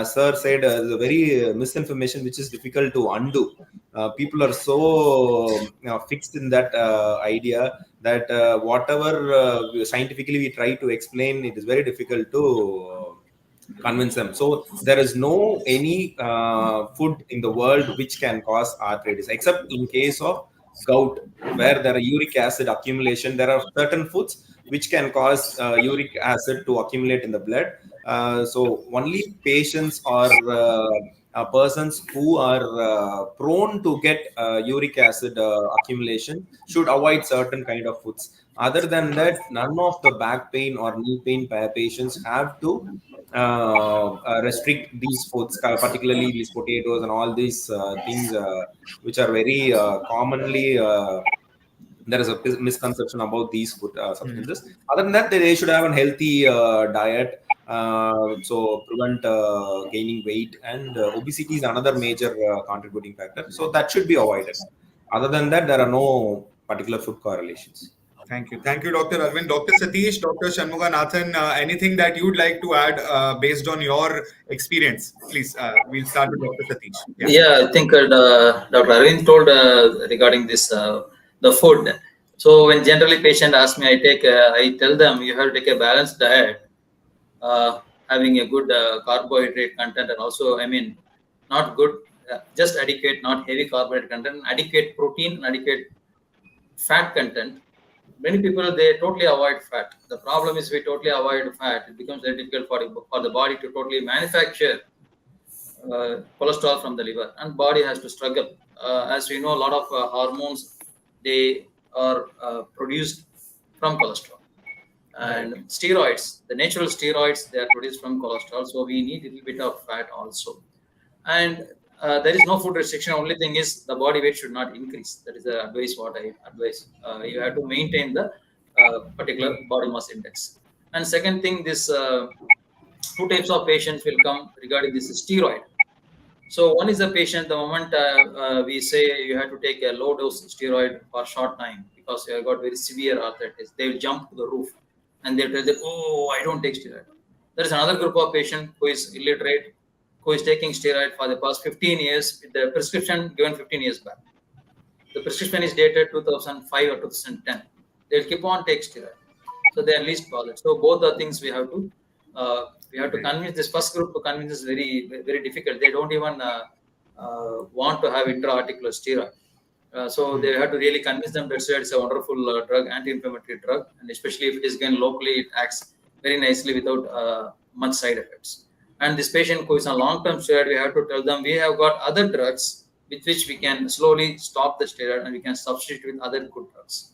Speaker 5: Sir said is a very misinformation which is difficult to undo. People are so fixed in that idea that whatever scientifically we try to explain, it is very difficult to convince them. So there is no any food in the world which can cause arthritis, except in case of gout, where there are uric acid accumulation. There are certain foods which can cause uric acid to accumulate in the blood. So only patients or persons who are prone to get uric acid accumulation should avoid certain kind of foods. Other than that, none of the back pain or knee pain patients have to restrict these foods, particularly these potatoes and all these things which are very commonly there is a misconception about these food substances. Other than that, they should have a healthy diet, so prevent gaining weight, and obesity is another major contributing factor, so that should be avoided. Other than that, there are no particular food correlations.
Speaker 1: Thank you, Dr. Aravind. Dr. Sathish, Dr. Shanmuganathan, anything that you'd like to add based on your experience? Please, we'll start with Dr. Sathish.
Speaker 2: Yeah, I think Dr. Aravind told regarding this the food. So when generally patient ask me, I tell them you have to take a balanced diet, having a good carbohydrate content, and also not good, just adequate, not heavy carbohydrate content, adequate protein, adequate fat content. Many people, they totally avoid fat. The problem is we totally avoid fat. It becomes very difficult for the body to totally manufacture cholesterol from the liver, and body has to struggle. As we know, a lot of hormones, they are produced from cholesterol, and steroids, the natural steroids, they are produced from cholesterol. So we need a little bit of fat also. And there is no food restriction. Only thing is the body weight should not increase. That is the advice what I advise. You have to maintain the particular body mass index. And second thing, this two types of patients will come regarding this steroid. So one is a patient, the moment we say you have to take a low dose steroid for a short time because you have got very severe arthritis, they will jump to the roof and they'll tell them, oh, I don't take steroid. There is another group of patient who is illiterate, who is taking steroid for the past 15 years with the prescription given 15 years back. The prescription is dated 2005 or 2010. They'll keep on taking steroid. So they are least bothered. So both the things we have to convince. This first group to convince is very, very difficult. They don't even want to have intra-articular steroid. So they have to really convince them that steroid is a wonderful drug, anti-inflammatory drug, and especially if it is given locally, it acts very nicely without much side effects. And this patient who is on long-term steroid, we have to tell them we have got other drugs with which we can slowly stop the steroid and we can substitute with other good drugs.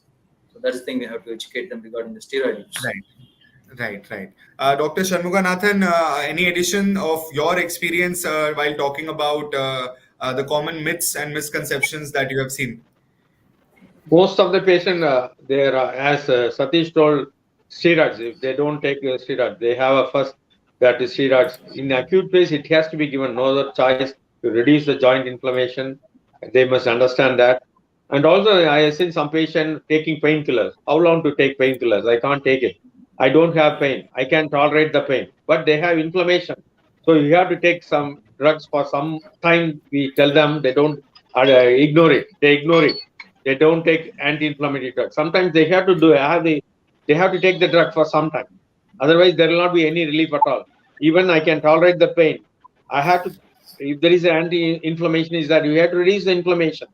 Speaker 2: So that's the thing we have to educate them regarding the steroid use.
Speaker 1: Right. Dr. Shanmuganathan, any addition of your experience while talking about the common myths and misconceptions that you have seen?
Speaker 4: Most of the patient, they are, as Sathish told, steroids. If they don't take steroids, they have a first, that is steroids. In acute phase, it has to be given, no other choice, to reduce the joint inflammation. They must understand that. And also, I have seen some patient taking painkillers. How long to take painkillers? I can't take it. I don't have pain. I can tolerate the pain. But they have inflammation. So you have to take some drugs for some time. We tell them they don't ignore it. They ignore it. They don't take anti-inflammatory drugs. Sometimes they have to they have to take the drug for some time. Otherwise, there will not be any relief at all. Even I can tolerate the pain. I have to, if there is an anti-inflammation, is that you have to reduce the inflammation,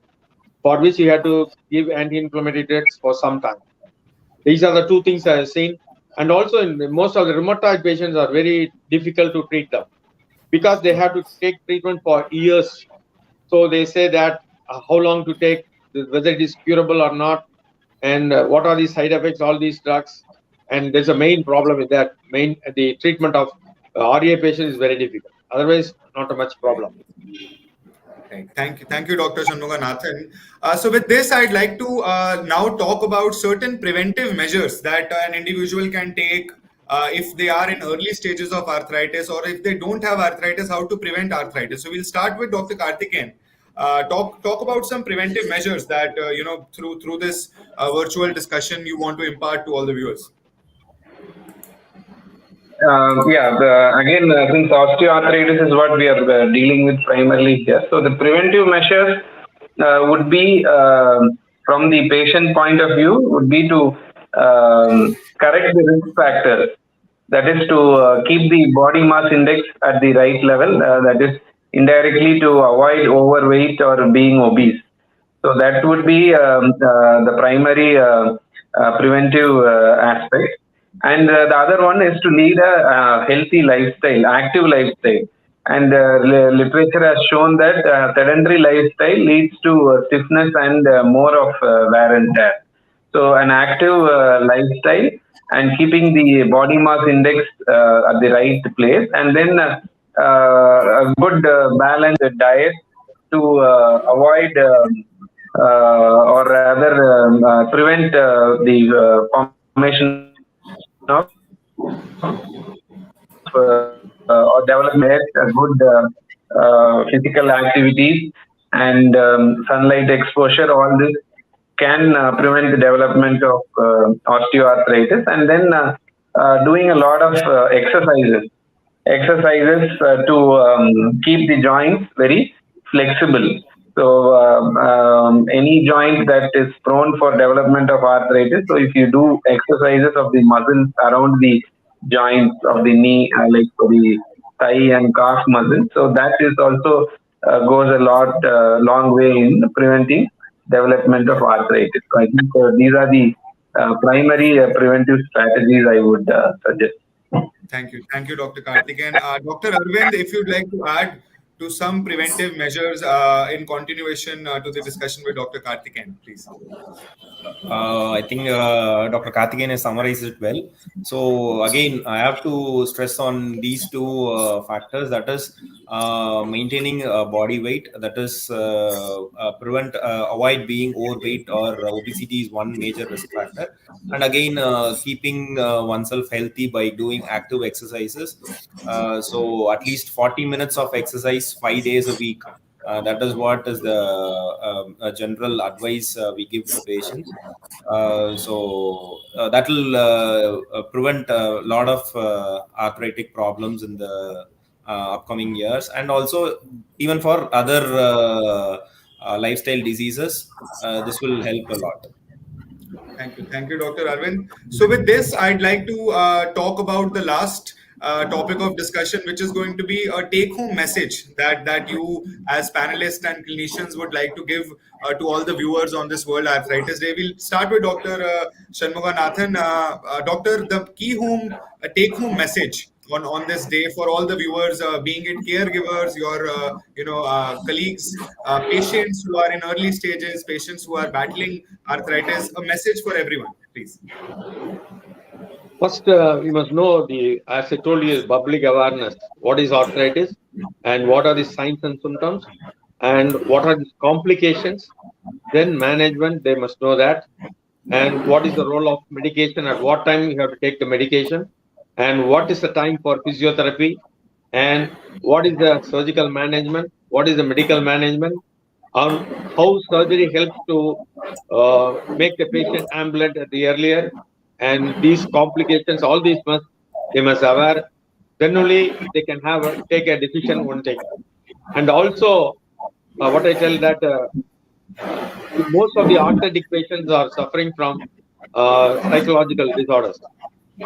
Speaker 4: for which you have to give anti-inflammatory drugs for some time. These are the two things I have seen. And also, in most of the rheumatoid patients are very difficult to treat them because they have to take treatment for years. So they say that how long to take, whether it is curable or not, and what are the side effects, all these drugs. And there's a main problem with that. The treatment of RA patients is very difficult. Otherwise, not a much problem.
Speaker 1: Right. Thank you, Dr. Shanmuganathan. So with this, I'd like to now talk about certain preventive measures that an individual can take if they are in early stages of arthritis, or if they don't have arthritis, how to prevent arthritis. So we'll start with Dr. Karthikeyan. Talk about some preventive measures that through this virtual discussion you want to impart to all the viewers.
Speaker 3: Again, since osteoarthritis is what we are dealing with primarily here, so the preventive measures would be from the patient point of view would be to correct the risk factors. That is to keep the body mass index at the right level. That is indirectly to avoid overweight or being obese. So that would be the primary preventive aspect. And the other one is to lead a healthy lifestyle, active lifestyle. And literature has shown that sedentary lifestyle leads to stiffness and more of wear and tear. So an active lifestyle and keeping the body mass index at the right place, and then a good balanced diet to avoid or rather prevent the formation of or development a good physical activities and sunlight exposure. All this can prevent the development of osteoarthritis, and then doing a lot of exercises to keep the joints very flexible. So any joint that is prone for development of arthritis, so if you do exercises of the muscles around the joints of the knee, like for the thigh and calf muscles, so that is also goes a long way in preventing development of arthritis. So I think these are the primary preventive strategies I would suggest.
Speaker 1: Thank you, Dr. Karthikeyan. Dr. Aravind, if you'd like to add to some preventive measures in continuation to the discussion with Dr. Karthikeyan, please.
Speaker 5: I think Dr. Karthikeyan has summarized it well. So again, I have to stress on these two factors. That is maintaining body weight. That is avoid being overweight or obesity is one major risk factor. And again, keeping oneself healthy by doing active exercises. So at least 40 minutes of exercise 5 days a week. That is what is the general advice we give to the patients. So that will prevent a lot of arthritic problems in the upcoming years, and also even for other lifestyle diseases, this will help a lot.
Speaker 1: Thank you, Dr. Aravind. So with this, I'd like to talk about the last topic of discussion, which is going to be a take-home message that you, as panelists and clinicians, would like to give to all the viewers on this World Arthritis Day. We'll start with Dr. Shanmuganathan. Doctor, the take-home message on this day for all the viewers, being it caregivers, your colleagues, patients who are in early stages, patients who are battling arthritis, a message for everyone, please.
Speaker 4: First, we must know as I told you, public awareness. What is arthritis, and what are the signs and symptoms, and what are the complications? Then management, they must know that, and what is the role of medication? At what time you have to take the medication, and what is the time for physiotherapy, and what is the surgical management? What is the medical management? On how surgery helps to make the patient ambulant at the earlier. And these complications, all these they must aware. Then only they can take a decision one thing. And also, what I tell that most of the arthritic patients are suffering from psychological disorders.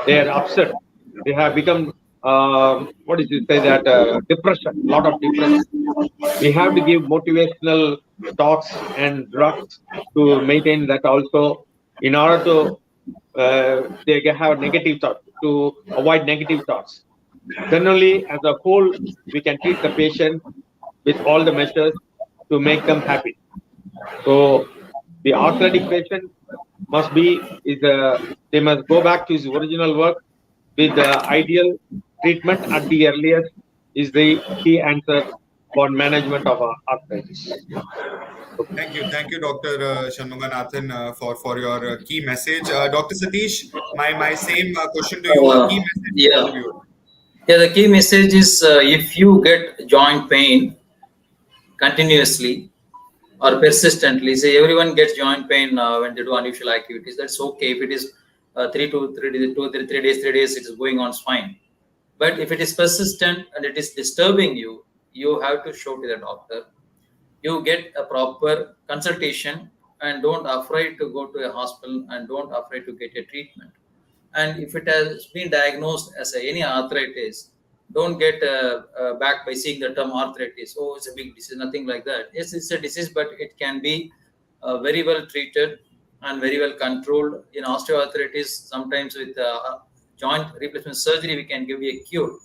Speaker 4: They are upset. They have become depression, a lot of depression. We have to give motivational talks and drugs to maintain that also, in order to they have negative thoughts, to avoid negative thoughts. Then only as a whole, we can treat the patient with all the measures to make them happy. So the arthritic patient they must go back to his original work with the ideal treatment at the earliest is the key answer for management of arthritis.
Speaker 1: Thank you, Dr. Shanmuganathan, for your key message. Dr. Sathish, my same question to you. A key message for all of you.
Speaker 2: Yeah, the key message is if you get joint pain continuously or persistently, say everyone gets joint pain when they do unusual activities. That's okay. If it is 3 days, it is going on fine. But if it is persistent and it is disturbing you, you have to show to the doctor. You get a proper consultation and don't afraid to go to a hospital and don't afraid to get a treatment. And if it has been diagnosed as any arthritis, don't get back by seeing the term arthritis. Oh, it's a big disease, nothing like that. Yes, it's a disease, but it can be very well treated and very well controlled. In osteoarthritis, sometimes with joint replacement surgery, we can give you a cure.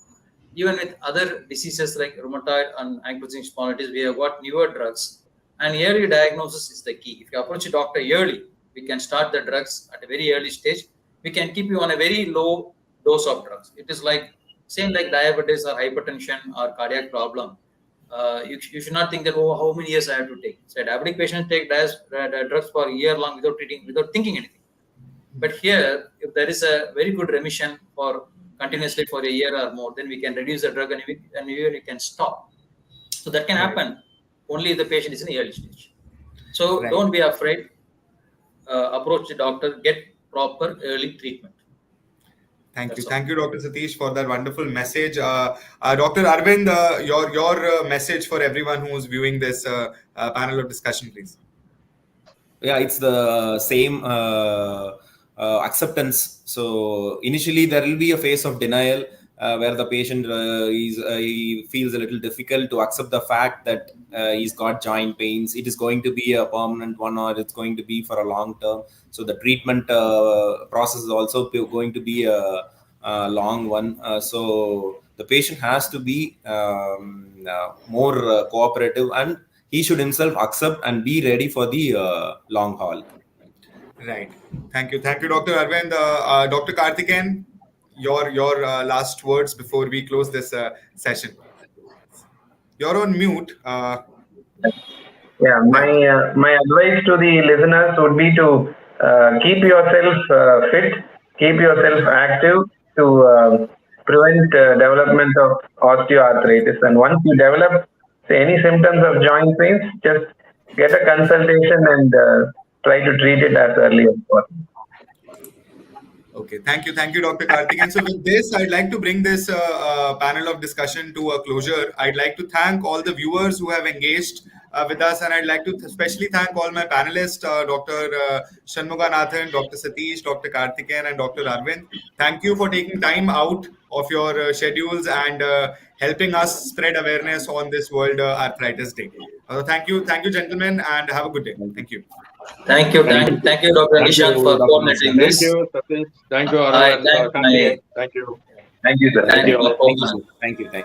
Speaker 2: Even with other diseases like rheumatoid and ankylosing spondylitis, we have got newer drugs. And early diagnosis is the key. If you approach a doctor early, we can start the drugs at a very early stage. We can keep you on a very low dose of drugs. It is like same like diabetes or hypertension or cardiac problem. You should not think that, oh, how many years I have to take. So a diabetic patient take drugs for a year long without thinking anything. But here, if there is a very good remission for continuously for a year or more, then we can reduce the drug and we can stop. So that can happen only if the patient is in the early stage. So don't be afraid. Approach the doctor, get proper early treatment.
Speaker 1: Thank you, Dr. Sathish, for that wonderful message. Dr. Aravind, your message for everyone who is viewing this panel of discussion, please.
Speaker 5: Yeah, it's the same acceptance. So initially there will be a phase of denial where the patient he feels a little difficult to accept the fact that he's got joint pains. It is going to be a permanent one, or it's going to be for a long term. So the treatment process is also going to be a long one. So the patient has to be more cooperative, and he should himself accept and be ready for the long haul.
Speaker 1: Right. Thank you, Dr. Aravind. Dr. Karthikeyan, your last words before we close this session. You're on mute.
Speaker 3: Yeah, my advice to the listeners would be to keep yourself fit, keep yourself active to prevent development of osteoarthritis. And once you develop any symptoms of joint pains, just get a consultation and try to treat it as early as possible.
Speaker 1: Okay, thank you, Dr. Karthikeyan. So with this, I'd like to bring this panel of discussion to a closure. I'd like to thank all the viewers who have engaged with us, and I'd like to especially thank all my panelists, Dr. Shanmuganathan, Dr. Sathish, Dr. Karthikeyan, and Dr. Aravind. Thank you for taking time out of your schedules and helping us spread awareness on this World Arthritis Day. Thank you, gentlemen, and have a good day. Thank you.
Speaker 2: Thank you, Dr. Nishant, for coordinating this.
Speaker 4: Thank you, Satish. Thank you, Aravind.
Speaker 3: Thank you, sir.
Speaker 2: Thank you.
Speaker 5: Thank you.